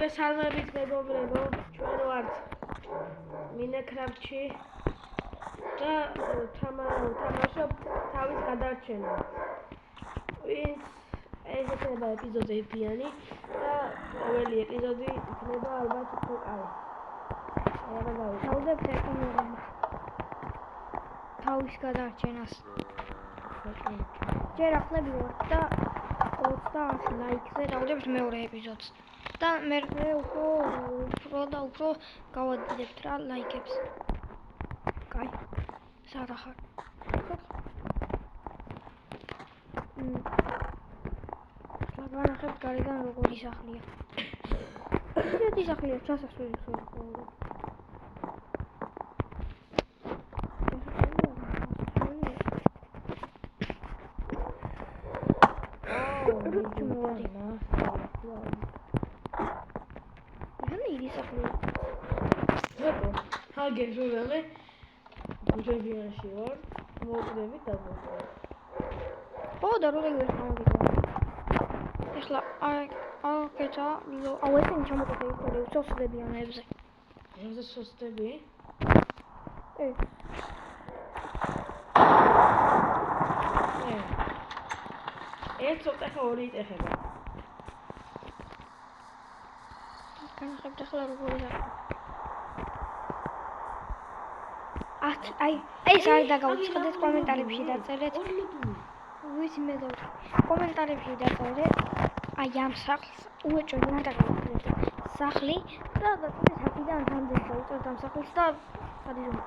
მოგესალმებით მეგობრებო, ჩვენ ვართ Minecraft-ში და თამაშობ თავის გადარჩენას. ვინც ეხება ეპიზოდზე იფიანი და ყოველი ეპიზოდი იქნება ალბათ უფრო კაი. დავუძებთ ეკონომიკა. თავის გადარჩენას. ჯერ ახლები ვარ და 20 ლაიქზე დავუძებთ მეორე ეპიზოდს. და მე უფრო გავადიდებთ რა ლაიქებს. კაი. სადა ხარ? განახებთ გარედან როგორი სახლია. ისეთი სახლია, ჩასასვლელი ხოლმე. Hagel jurame bujebიაში ვარ მოვწდები დაგვაყო. ხო და რო გიგეხმები. ეხლა აკეთა აუ ესენი ჩამოყევი ხოლე უცოცხლებიანებზე. როზე სოსტები? ერთ ცოტა ორი იტეხება. განახებთ ახლა როგორი ზაფხული. აი ეს არ დაგაუწყდეთ კომენტარებში დაწერეთ. ვიცი მე და კომენტარებში დაწერეთ. აი ამ სახლს უეჭველი არ დაგაუწყდეთ. სახლი და დაწერეთ აქედან რამდენი დაუწერთ ამ სახლის და გადიზომ.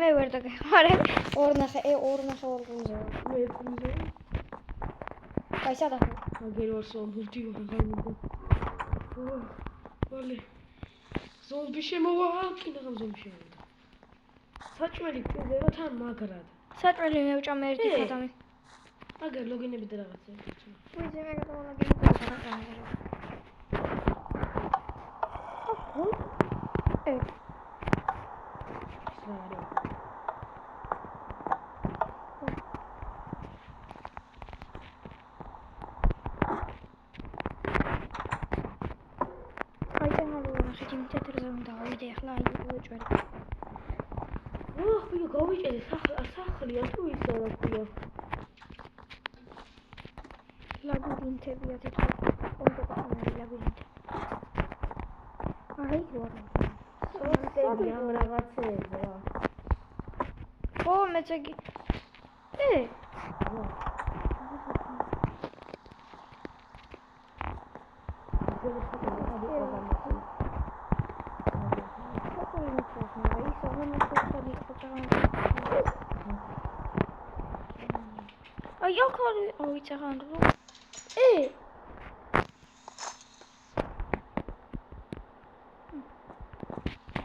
მე ვერ დაგეხმარე. ორნახე ორგუნზე ვარ. მე ორგუნზე. კაი სადა ხარ? აგერ ვარ ზომბი ვარ გამიგო. ვალე. ზომბი შემოვა, კიდე ზომბი შემოვა. საჭმელი გწდება თან მაგრად. საჭმელი მევჭამ ერთი ხათამი. აგერ ლოგინები და რაღაცა. ვიცი მე გადავალაგები და სახლია თუ ისა რა ქვია? ლაბირინთებია თითქოს. კონკრეტულად ლაბირინთი. აი ვარ. სოწები ამ რაღაცეებზე რა. ხო მეც იგი. Io იცახან რო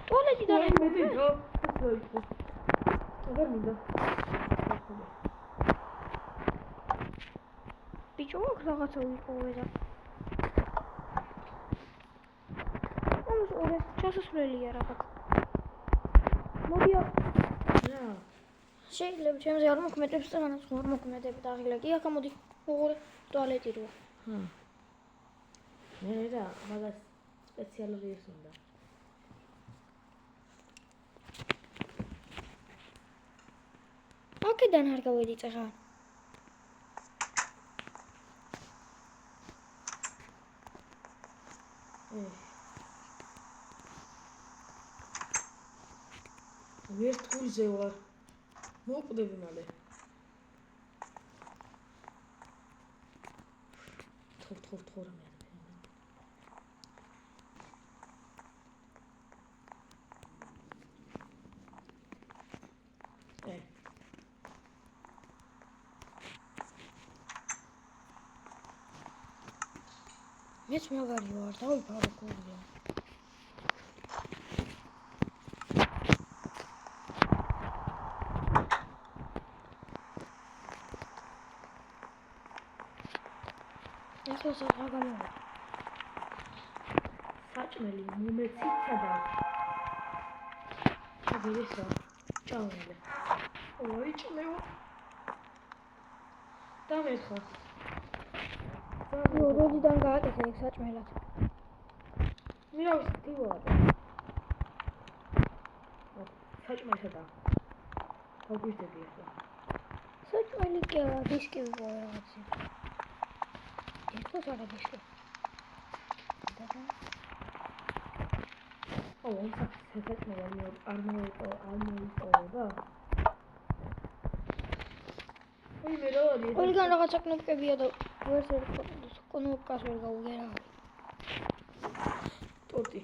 ტუალეტი და მედიო აგერ მინდა ბიჭო რაღაცა ვიყოვე და ამას ორი ჩასასვლელია რაღაც მოდიო რა შეიძლება ჩემზე არ მოქმედებს და განაც არ მოქმედები და აღილა კი აქ მოდი მოყურე ტუალეტი როა მე რა მაგას სპეციალური ის უნდა აქედან არ გავედი წაღა ვერ თულზე ვარ. მოკვდები მალე. თორ მე. მეც მაგარი ვარ, დავიფარო გულია. ეხლა საერთოდ გამოვა. საჭმელი მომეციცა და ჩაგერესა ჭამელე. ოი ჭმეო. დამეხა. როდიდან გააკეთა ეგ საჭმელად? მირავის დივარ. საჭმელსა და გაგვიშვები ახლა. საჭმელი კი არა, დისკი ვიყო რაღაცა. ერთოს არა დისკი. საჭმელი არ მოიპოვება. ой მე რა არის? ყველგან რაღაცა კნოპკებია და ვერც ვერ კნოპკას ვერ გაუგერა. ტორტი.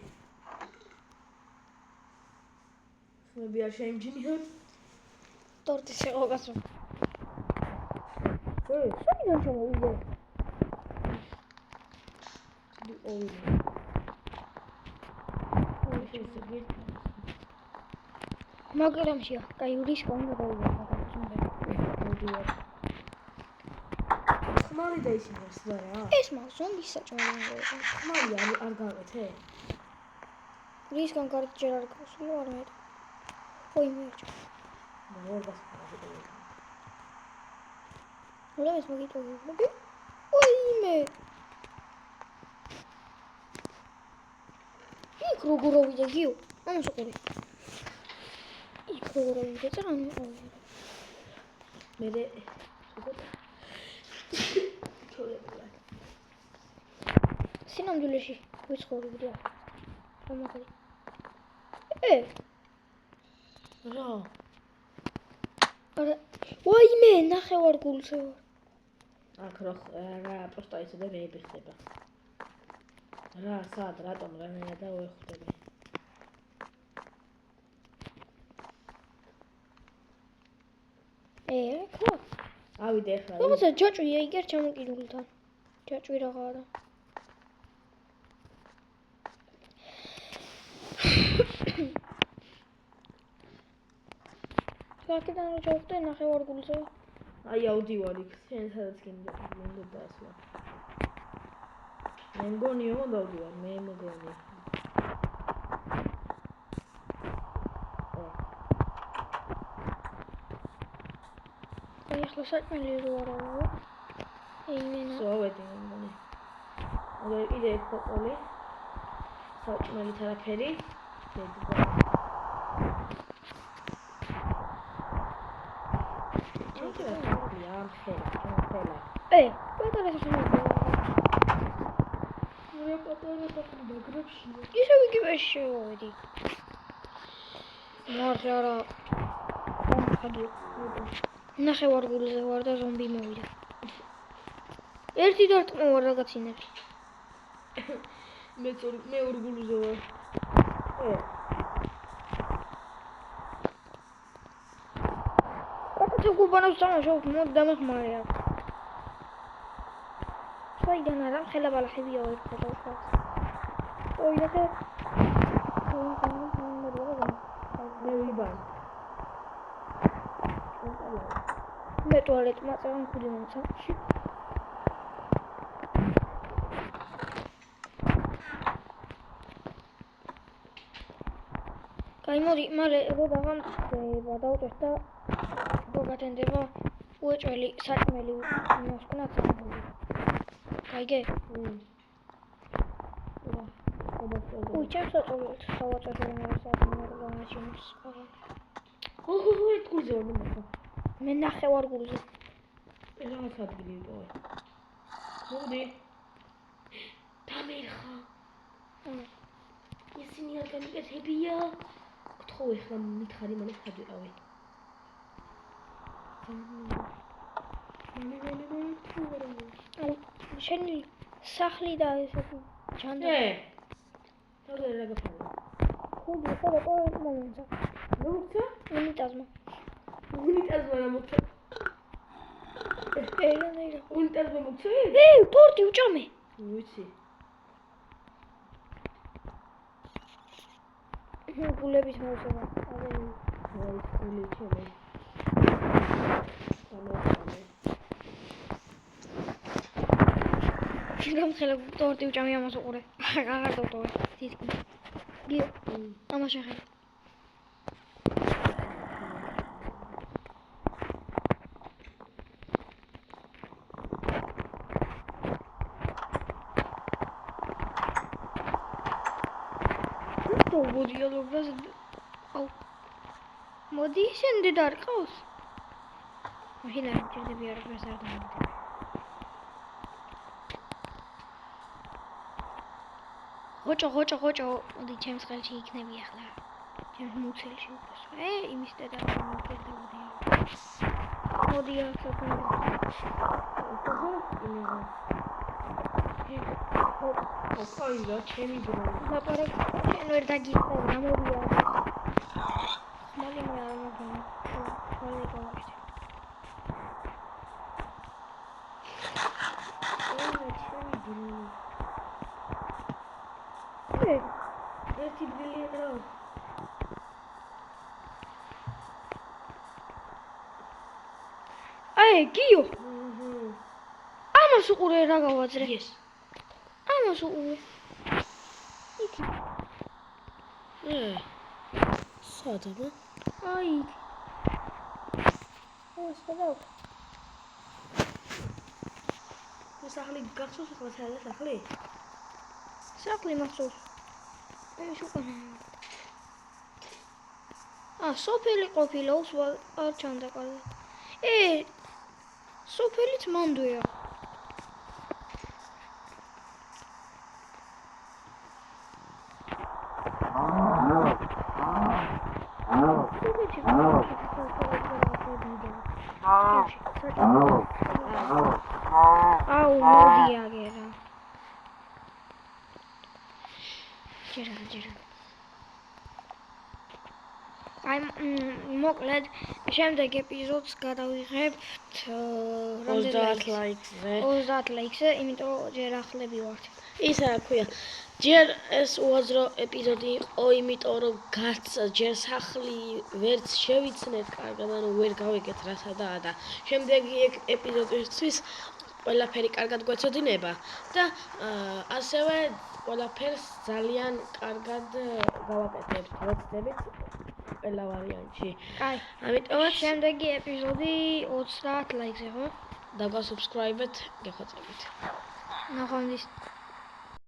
ხმები არ შეიმჩნია. ტორტი შეყოგასო. საიდან ჩამოვიდე? მაგრამ კაი რის კონდა გავიგე. ხმალი დაისინეს რა. ეს მაგ ზომბის საჭმელი იყო. ხმალი არ გავეთე. რისგან კარგი ჯერ არ გავსულო არ მე. ой მე. ორ გასწავლე. რა ეს მოგიტოვებდი? ой მე. იქ როგორ ვიდე გიო? ამოსყური. იქ როგორ ვიდე წერან მიყავი. მე სინამდვილეში ვიცხოვრობდი აქ. ამაღალი. რა? არა. ой მე ნახევარ გულზე ვარ. აქ რა პროსტა ისე მეები ხდება. რა სად რატომ რანაირად დავეხვდები? ხო. ავიდე ახლა. რაღაცა ჯაჭვია იგერ ჩამოკიდულთან. ჯაჭვი რაღაცა და. აქედან რა ჩავხდე ნახევარ გულზე. აი აუდივარ იქ შენ სადაც გინდა დასვა. მე მგონიო დავდივარ მე მგონი. აი ახლა საჭმელი რო არა. ეიმენა. სოვედი მგონი. და იდე ფოტოლი. საჭმელი თერაფერი. პატარა შეშინდა. რა პატარა დაგრებში. ისე ვიგივე შევედი. მართლა რა. ხადი. ნახევარ გულზე ვარ და ზომბი მოვიდა. ერთი დარტყმა ვარ რაღაცინებს. მე ორ გულზე ვარ. კაცო გუბანოს თამაშობ მოდ დამეხმარია. საიდან არა ხელა ბალახებია ერთხელ ხარ. ой და მე ვიბან. მე ტუალეტ მაწევან ხუდი მომცა. კაი მოდი მალე რო დავამწება დავწევ და გოგათენდება უეჭველი საჭმელი მოსკნა წამოვიდა. კაიგე? ой ჩემს საჭმელს დავაწევ მე საჭმელს. ერთ გულზე ვარ მომხო. მე ნახევარ გულზე. რაღაც ადგილი იყო. მოდი. დამერხა. ისინი არ გამიკეთებია. გთხოვ ეხლა მითხარი მალე სად ვიყავი. შენი სახლი და ესე ჯანდაბა. თავზე რა გაფრთხილდა? ხუდი ხო რა მომენტა. მოხდა? უნიტაზმა. უნიტაზმა რა მოხდა? ელა. უნიტაზმა მოხდა? პორტი უჭამე. ვიცი. გულების მოუსება. აი, გული ჩემი. შეგამ ხელა პორტი უჭამე ამას უყურე. აღარ დავტოვე. თითქოს. გიო. ამას შეხე. მოდიალობას აუ მოდი შენდე დარყავს მაშინ არ ჭირდება არ გასარდამდი ხოჭო მოდი ჩემს ხელში იქნები ახლა ჩემს მუცელში უყოს იმის და მოკეთებია მოდი ახლა ოკაი, ჩემი დრო. ლაპარაკ შენ ვერ დაგიწყე რა მოდია. მალე მე არ მოგონა. მალე გავაშთე. ჩემი დრო. ერთი ბრილი დრო. გიო. ამას უყურე რა გავაძრე. ეს ამას უყურე. იქ. სადაა? აი. შედავ. სახლი გახსოვს ახლა საერთოდ სახლი? სახლი მახსოვს. შუყანა. სოფელი ყოფილა უსვა არ ჩანდა კარგად. სოფელიც მანდვია. აუ მოდი აგერა. ჯერა. აი მოკლედ შემდეგ ეპიზოდს გადავიღებთ 30 ლაიქზე. 30 ლაიქზე, იმიტომ ჯერ ახლები ვართ. ისა ქვია. ჯერ ეს უაზრო ეპიზოდი იყო, იმიტომ რომ ჯერ სახლი ვერც შევიცნეთ კარგად, ანუ ვერ გავიგეთ რა სადაა და შემდეგი ეპიზოდისთვის ყველაფერი კარგად გვეცოდინება და ასევე ყველაფერს ძალიან კარგად გავაკეთებთ, ვეცდებით ყველა ვარიანტში. კაი, ამიტომაც შემდეგი ეპიზოდი 30 ლაიქზე, ხო? და გასუბსკრაიბეთ, გეხოცებით. ნახვამდის.